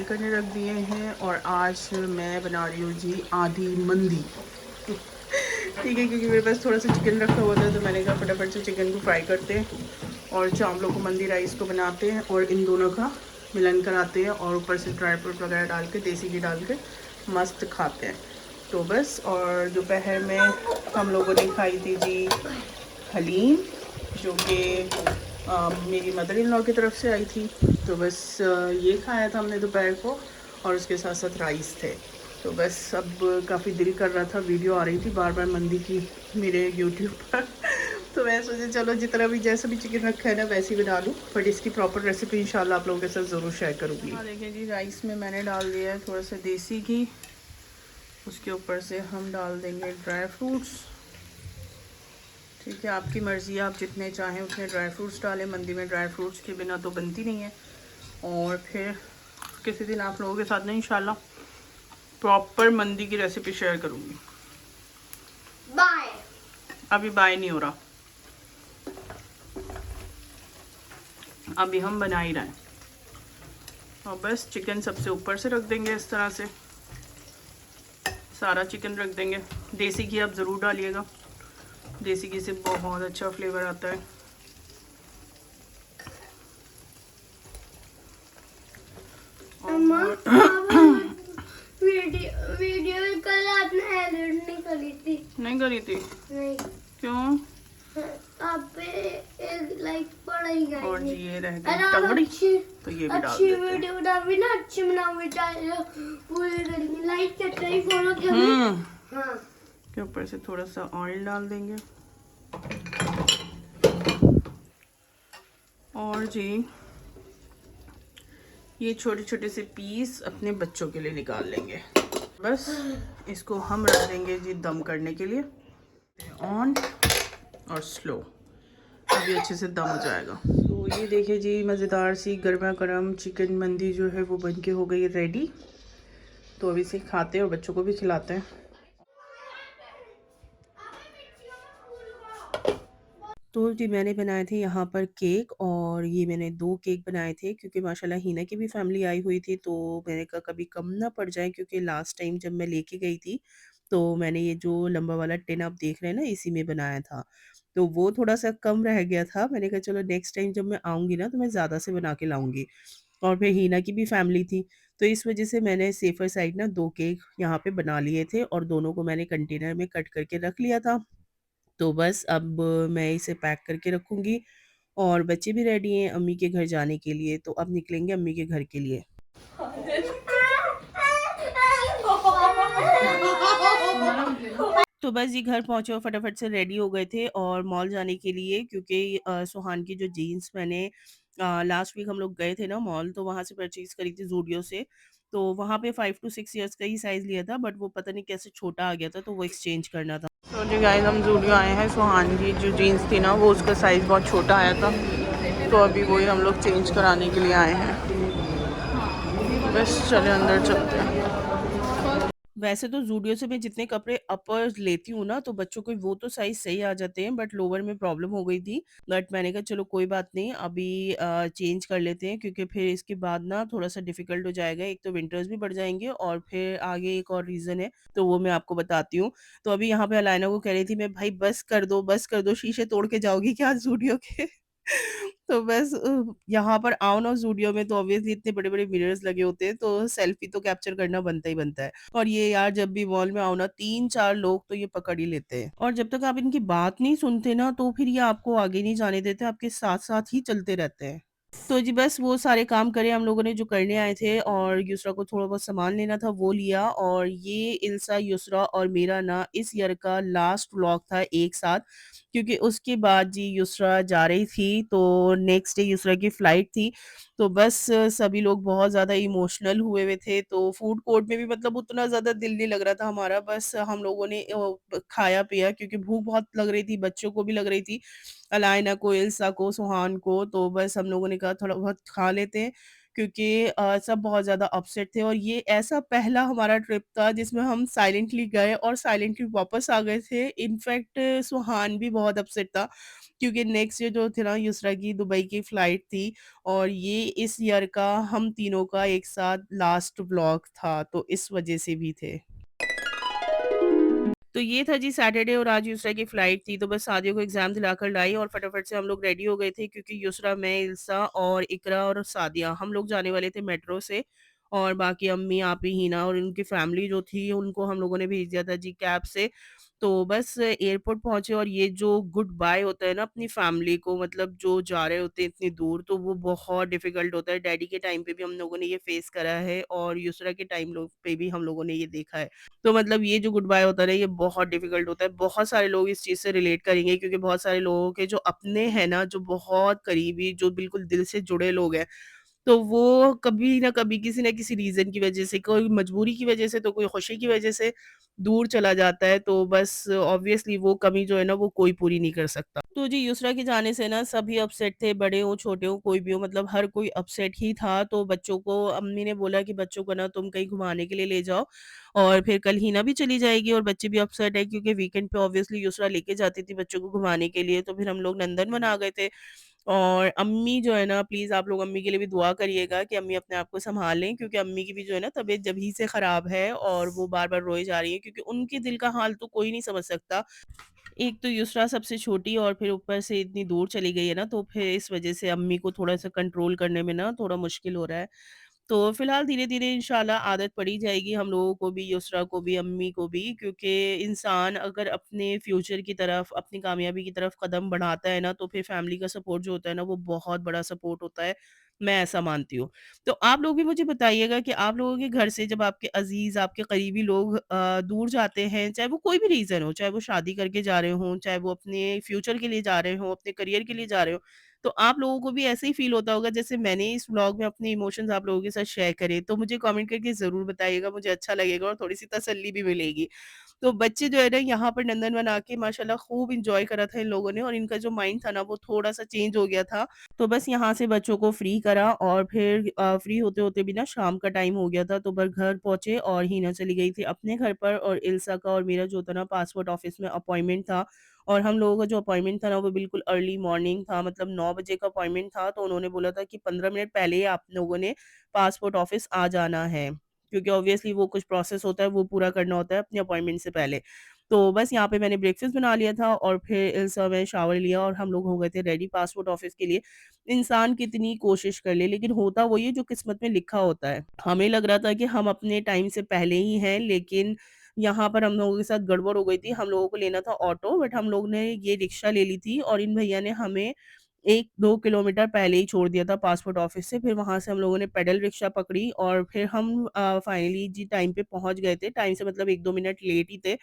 Boil करने रख दिए हैं और आज मैं बना रही हूँ जी आधी मंदी। ठीक है, क्योंकि मेरे पास थोड़ा सा चिकन रखा हुआ था तो मैंने कहा फटाफट से चिकन को फ्राई करते हैं और चावलों को मंदी राइस को बनाते हैं और इन दोनों का मिलन कराते हैं और ऊपर से ड्राई फ्रूट वगैरह डाल के देसी घी डाल के मस्त खाते हैं। तो बस, और दोपहर में हम लोगों ने खाई थी जी हलीम, जो कि मेरी मदर इन लॉ की तरफ से आई थी। तो बस ये खाया था हमने दोपहर को और उसके साथ साथ राइस थे। तो बस अब काफ़ी दिल कर रहा था, वीडियो आ रही थी बार बार मंदी की मेरे यूट्यूब पर तो मैं सोचा चलो जितना भी जैसा भी चिकन रखा है ना वैसे ही बना लूँ, बट इसकी प्रॉपर रेसिपी इंशाल्लाह आप लोगों के साथ ज़रूर शेयर करूँगी। हाँ देखिए जी, राइस में मैंने डाल दिया है थोड़ा सा देसी घी, उसके ऊपर से हम डाल देंगे ड्राई फ्रूट्स। ठीक है, आपकी मर्ज़ी, आप जितने चाहें उतने ड्राई फ्रूट्स डालें, मंदी में ड्राई फ्रूट्स के बिना तो बनती नहीं है। और फिर किसी दिन आप लोगों के साथ ना इंशाल्लाह प्रॉपर मंदी की रेसिपी शेयर करूँगी। बाय। अभी बाय नहीं हो रहा, अभी हम बना ही रहे हैं। और बस चिकन सबसे ऊपर से रख देंगे, इस तरह से सारा चिकन रख देंगे। देसी घी आप ज़रूर डालिएगा, देसी घी से बहुत अच्छा फ्लेवर आता है। वीडियो कल आपने एडिट नहीं करी थी। नहीं करी थी? नहीं। क्यों? आप पे एक लाइक पड़ा ही गया। और जी ये रह गई टंगड़ी, तो ये भी डाल अच्छी देते हैं। वीडियो बनावी ना, अच्छी बनावी पूरी करेंगे, लाइक सब्सक्राइब फॉलो करें। हाँ, के ऊपर से थोड़ा सा ऑयल डाल देंगे और जी ये छोटे छोटे से पीस अपने बच्चों के लिए निकाल लेंगे। बस इसको हम रख देंगे जी दम करने के लिए, ऑन और स्लो, अभी अच्छे से दम हो जाएगा। तो ये देखिए जी, मज़ेदार सी गर्मा गर्म चिकन मंदी जो है वो बन के हो गई रेडी। तो अभी इसे खाते हैं और बच्चों को भी खिलाते हैं। तो जी मैंने बनाए थे यहाँ पर केक, और ये मैंने 2 केक बनाए थे क्योंकि माशाल्लाह हिना की भी फैमिली आई हुई थी, तो मैंने कहा कभी कम ना पड़ जाए, क्योंकि लास्ट टाइम जब मैं लेके गई थी तो मैंने ये जो लंबा वाला टिन आप देख रहे हैं ना इसी में बनाया था, तो वो थोड़ा-सा कम रह गया था। मैंने कहा चलो नेक्स्ट टाइम जब मैं आऊँगी ना तो मैं ज़्यादा से बना के लाऊँगी, और फिर हिना की भी फैमिली थी, तो इस वज़ह से मैंने सेफ़र साइड ना 2 केक यहाँ पे बना लिए थे और दोनों को मैंने कंटेनर में कट करके रख लिया था। तो बस अब मैं इसे पैक करके रखूँगी और बच्चे भी रेडी हैं अम्मी के घर जाने के लिए, तो अब निकलेंगे अम्मी के घर के लिए। तो बस ये घर पहुँचे और फटाफट से रेडी हो गए थे और मॉल जाने के लिए, क्योंकि सुहान की जो जीन्स मैंने लास्ट वीक हम लोग गए थे ना मॉल, तो वहाँ से परचेज़ करी थी ज़ूडियो से। तो वहाँ पे 5 टू 6 इयर्स का ही साइज़ लिया था, बट वो पता नहीं कैसे छोटा आ गया था, तो वो एक्सचेंज करना था। तो जी गाइस, हम ज़ूडियो आए हैं, सुहान की जो जीन्स थी ना वो उसका साइज़ बहुत छोटा आया था, तो अभी वही हम लोग चेंज कराने के लिए आए हैं। बस चले अंदर चलते हैं। वैसे तो ज़ूडियो से मैं जितने कपड़े अपर लेती हूँ ना, तो बच्चों के वो तो साइज़ सही आ जाते हैं, बट लोअर में प्रॉब्लम हो गई थी। बट मैंने कहा चलो कोई बात नहीं, अभी चेंज कर लेते हैं, क्योंकि फिर इसके बाद ना थोड़ा-सा डिफ़िकल्ट हो जाएगा। एक तो विंटर्स भी बढ़ जाएँगे और फिर आगे एक और रीज़न है, तो वो मैं आपको बताती हूँ। तो अभी यहाँ पे अलाइना को कह रही थी मैं, भाई बस कर दो, शीशे तोड़ के जाओगी क्या ज़ूडियो के? तो बस यहाँ पर आओ ना ज़ूडियो में, तो ऑब्वियसली इतने बड़े-बड़े मिरर्स लगे होते हैं, तो सेल्फी तो कैप्चर करना बनता ही बनता है। और ये यार जब भी मॉल में आओ ना 3-4 लोग तो ये पकड़ ही लेते हैं, और जब तक आप इनकी बात नहीं सुनते ना तो फिर ये आपको आगे नहीं जाने देते, आपके साथ-साथ ही चलते रहते हैं। तो जी बस वो सारे काम करे हम लोगों ने जो करने आए थे, और युसरा को थोड़ा बहुत सामान लेना था वो लिया, और ये इल्सा, युसरा और मेरा ना इस ईयर का लास्ट व्लॉग था एक साथ, क्योंकि उसके बाद जी युसरा जा रही थी, तो नेक्स्ट डे युसरा की फ्लाइट थी। तो बस सभी लोग बहुत ज़्यादा इमोशनल हुए हुए थे, तो फूड कोर्ट में भी मतलब उतना ज़्यादा दिल नहीं लग रहा था हमारा, बस हम लोगों ने खाया-पिया, क्योंकि भूख बहुत लग रही थी, बच्चों को भी लग रही थी, अलाइना को, इल्सा को, सुहान को, तो बस हम लोगों ने कहा थोड़ा बहुत खा लेते हैं, क्योंकि सब बहुत ज़्यादा अपसेट थे और ये ऐसा पहला हमारा ट्रिप था जिसमें हम साइलेंटली गए और साइलेंटली वापस आ गए थे। इनफैक्ट सुहान भी बहुत अपसेट था क्योंकि नेक्स्ट डे जो थे ना युसरा की दुबई की फ्लाइट थी और ये इस ईयर का हम तीनों का एक साथ लास्ट व्लॉग था, तो इस वजह से भी थे। तो ये था जी सैटरडे और आज युसरा की फ्लाइट थी, तो बस सादिया को एग्ज़ाम दिलाकर लाई और फटाफट से हम लोग रेडी हो गए थे क्योंकि युसरा, मैं, इल्सा और इकरा और सादिया हम लोग जाने वाले थे मेट्रो से और बाकी अम्मी, आपी, हिना और उनकी फैमिली जो थी उनको हम लोगों ने भेज दिया था जी कैब से। तो बस एयरपोर्ट पहुँचे और ये जो गुड बाय होता है ना अपनी फैमिली को, मतलब जो जा रहे होते हैं इतनी दूर, तो वो बहुत डिफ़िकल्ट होता है। डैडी के टाइम पे भी हम लोगों ने ये फेस करा है और युसरा के टाइम लो पे भी हम लोगों ने ये देखा है। तो मतलब ये जो गुड बाय होता है ना, ये बहुत डिफ़िकल्ट होता है। बहुत सारे लोग इस चीज़ से रिलेट करेंगे क्योंकि बहुत सारे लोगों के जो अपने हैं ना, जो बहुत करीबी, जो बिल्कुल दिल से जुड़े लोग हैं, तो वो कभी न कभी किसी न किसी रीज़न की वज़ह से, कोई मजबूरी की वज़ह से, तो कोई खुशी की वज़ह से दूर चला जाता है। तो बस ऑब्वियसली वो कमी जो है ना, वो कोई पूरी नहीं कर सकता। तो जी युसरा के जाने से ना सभी अपसेट थे, बड़े हों, छोटे हों, कोई भी हो, मतलब हर कोई अपसेट ही था। तो बच्चों को अम्मी ने बोला कि बच्चों को ना तुम कहीं घुमाने के लिए ले जाओ और फिर कल हिना भी चली जाएगी और बच्चे भी अपसेट है क्योंकि वीकेंड पे ऑब्वियसली युसरा लेके जाती थी बच्चों को घुमाने के लिए। तो फिर हम लोग नंदनवन आ गए थे और अम्मी जो है ना, प्लीज़ आप लोग अम्मी के लिए भी दुआ करिएगा कि अम्मी अपने आप को सँभालें क्योंकि अम्मी की भी जो है ना तबीयत जभी से ख़राब है और वो बार-बार रोए जा रही हैं क्योंकि उनके दिल का हाल तो कोई नहीं समझ सकता। एक तो युसरा सबसे छोटी और फिर ऊपर से इतनी दूर चली गई है ना, तो फिर इस वज़ह से अम्मी को थोड़ा-सा कंट्रोल करने में ना थोड़ा मुश्किल हो रहा है। तो फिलहाल धीरे-धीरे इंशाल्लाह आदत पड़ी जाएगी हम लोगों को भी, युसरा को भी, अम्मी को भी, क्योंकि इंसान अगर अपने फ्यूचर की तरफ, अपनी कामयाबी की तरफ कदम बढ़ाता है ना, तो फिर फैमिली का सपोर्ट जो होता है ना, वो बहुत बड़ा सपोर्ट होता है। मैं ऐसा मानती हूँ। तो आप लोग भी मुझे बताइएगा कि आप लोगों के घर से जब आपके अज़ीज़, आपके करीबी लोग दूर जाते हैं, चाहे वो कोई भी रीज़न हो, चाहे वो शादी करके जा रहे हों, चाहे वो अपने फ्यूचर के लिए जा रहे हों, अपने करियर के लिए जा रहे हों, तो आप लोगों को भी ऐसे ही फ़ील होता होगा जैसे मैंने इस व्लॉग में अपने इमोशंस आप लोगों के साथ शेयर करे, तो मुझे कमेंट करके ज़रूर बताइएगा, मुझे अच्छा लगेगा और थोड़ी-सी तसल्ली भी मिलेगी। तो बच्चे जो है ना यहाँ पर नंदनवन आके माशाल्लाह खूब एन्जॉय करा था इन लोगों ने और इनका जो माइंड था ना वो थोड़ा-सा चेंज हो गया था। तो बस यहाँ से बच्चों को फ्री करा और फिर फ्री होते-होते भी ना शाम का टाइम हो गया था, तो बस घर पहुँचे और हिना चली गई थी अपने घर पर और इल्सा का और मेरा जो था ना पासपोर्ट ऑफ़िस में अपॉइंटमेंट था और हम लोगों का जो अपॉइंटमेंट था ना वो बिल्कुल अर्ली मॉर्निंग था, मतलब 9 बजे का अपॉइंटमेंट था, तो उन्होंने बोला था कि 15 मिनट पहले ही आप लोगों ने पासपोर्ट ऑफ़िस आ जाना है। क्योंकि ऑब्वियसली वो कुछ प्रोसेस होता है, वो पूरा करना होता है अपने अपॉइंटमेंट से पहले। तो बस यहाँ पे मैंने ब्रेकफ़ास्ट बना लिया था और फिर इस समय शावर लिया और हम लोग हो गए थे रेडी पासपोर्ट ऑफ़िस के लिए। इंसान कितनी कोशिश कर ले, लेकिन होता वही है जो किस्मत में लिखा होता है। हमें लग रहा था कि हम अपने टाइम से पहले ही हैं, लेकिन यहाँ पर हम लोगों के साथ गड़बड़ हो गई थी। हम लोगों को लेना था ऑटो, बट हम लोग ने ये रिक्शा ले ली थी और इन भैया ने हमें 1-2 किलोमीटर पहले ही छोड़ दिया था पासपोर्ट ऑफ़िस से। फिर वहाँ से हम लोगों ने पेडल रिक्शा पकड़ी और फिर हम फाइनली जी टाइम पे पहुँच गए थे। टाइम से मतलब 1-2 मिनट लेट ही थे।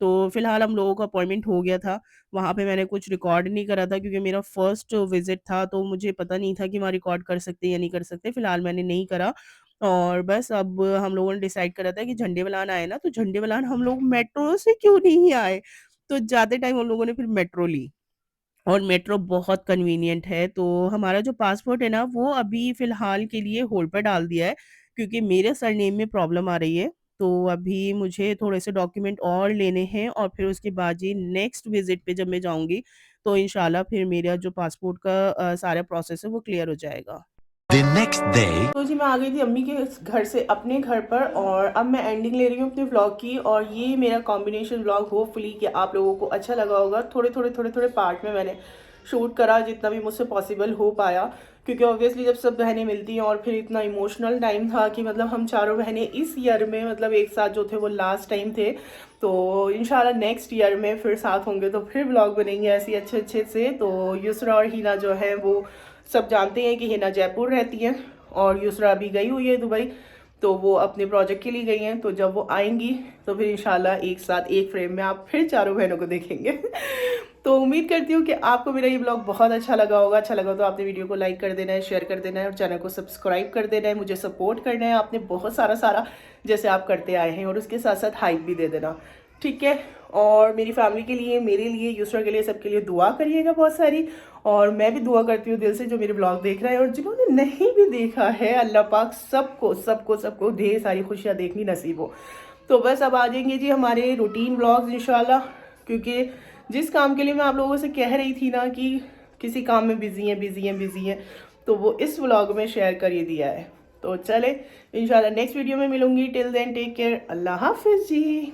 तो फिलहाल हम लोगों का अपॉइंटमेंट हो गया था। वहाँ पे मैंने कुछ रिकॉर्ड नहीं करा था क्योंकि मेरा फर्स्ट विज़िट था, तो मुझे पता नहीं था कि वहाँ रिकॉर्ड कर सकते हैं या नहीं कर सकते। फिलहाल मैंने नहीं करा और बस अब हम लोगों ने डिसाइड करा था कि झंडे वलान आए ना, तो झंडे वलान हम लोग मेट्रो से क्यों नहीं आए? तो जाते टाइम हम लोगों ने फिर मेट्रो ली। और मेट्रो बहुत कन्वीनिएंट है, तो हमारा जो पासपोर्ट है ना, वो अभी फ़िलहाल के लिए होल्ड पे डाल दिया है, क्योंकि मेरे सरनेम में प्रॉब्लम आ रही है। तो अभी मुझे थोड़े से डॉक्यूमेंट और लेने हैं और फिर उसके बाद जी नेक्स्ट विज़िट पे जब मैं जाऊँगी, तो इंशाल्लाह फिर मेरा जो पासपोर्ट का सारा प्रोसेस है, वो क्लियर हो जाएगा। The next day. तो जी मैं आ गई थी अम्मी के घर से अपने घर पर और अब मैं एंडिंग ले रही हूँ अपने व्लॉग की और ये मेरा कॉम्बिनेशन व्लॉग होपफुली कि आप लोगों को अच्छा लगा होगा। थोड़े-थोड़े पार्ट में मैंने शूट करा जितना भी मुझसे पॉसिबल हो पाया, क्योंकि ऑब्वियसली जब सब बहनें मिलती हैं और फिर इतना इमोशनल टाइम था कि मतलब हम चारों बहनें इस ईयर में मतलब एक साथ जो थे वो लास्ट टाइम थे। तो इंशाल्लाह नेक्स्ट ईयर में फिर साथ होंगे तो फिर व्लॉग बनेंगे ऐसे अच्छे-अच्छे से। तो युसरा और हिना जो है वो सब जानते हैं कि हिना जयपुर रहती हैं और युसरा अभी गई हुई है दुबई, तो वो अपने प्रोजेक्ट के लिए गई हैं। तो जब वो आएँगी तो फिर इंशाल्लाह एक साथ एक फ्रेम में आप फिर चारों बहनों को देखेंगे। तो उम्मीद करती हूँ कि आपको मेरा ये ब्लॉग बहुत अच्छा लगा होगा। अच्छा लगा तो आपने वीडियो को लाइक कर देना है, शेयर कर देना है और चैनल को सब्सक्राइब कर देना है। मुझे सपोर्ट करना है आपने बहुत सारा जैसे आप करते आए हैं और उसके साथ-साथ हाइप भी दे देना। ठीक है। और मेरी फैमिली के लिए, मेरे लिए, यूसरा के लिए, सबके लिए दुआ करिएगा बहुत सारी। और मैं भी दुआ करती हूँ दिल से जो मेरे ब्लॉग देख रहे हैं, और जिन्होंने नहीं भी देखा है, अल्लाह पाक सबको सबको सबको ढेर सारी खुशियाँ देखनी नसीब हो। तो बस अब आ जाएंगे जी हमारे रूटीन ब्लॉग्स इंशाल्लाह, क्योंकि जिस काम के लिए मैं आप लोगों से कह रही थी ना कि किसी काम में बिजी हैं, तो वो इस व्लॉग में शेयर कर ही दिया है। तो चले इंशाल्लाह नेक्स्ट वीडियो में मिलूंगी। टिल देन टेक केयर, अल्लाह हाफिज़ जी।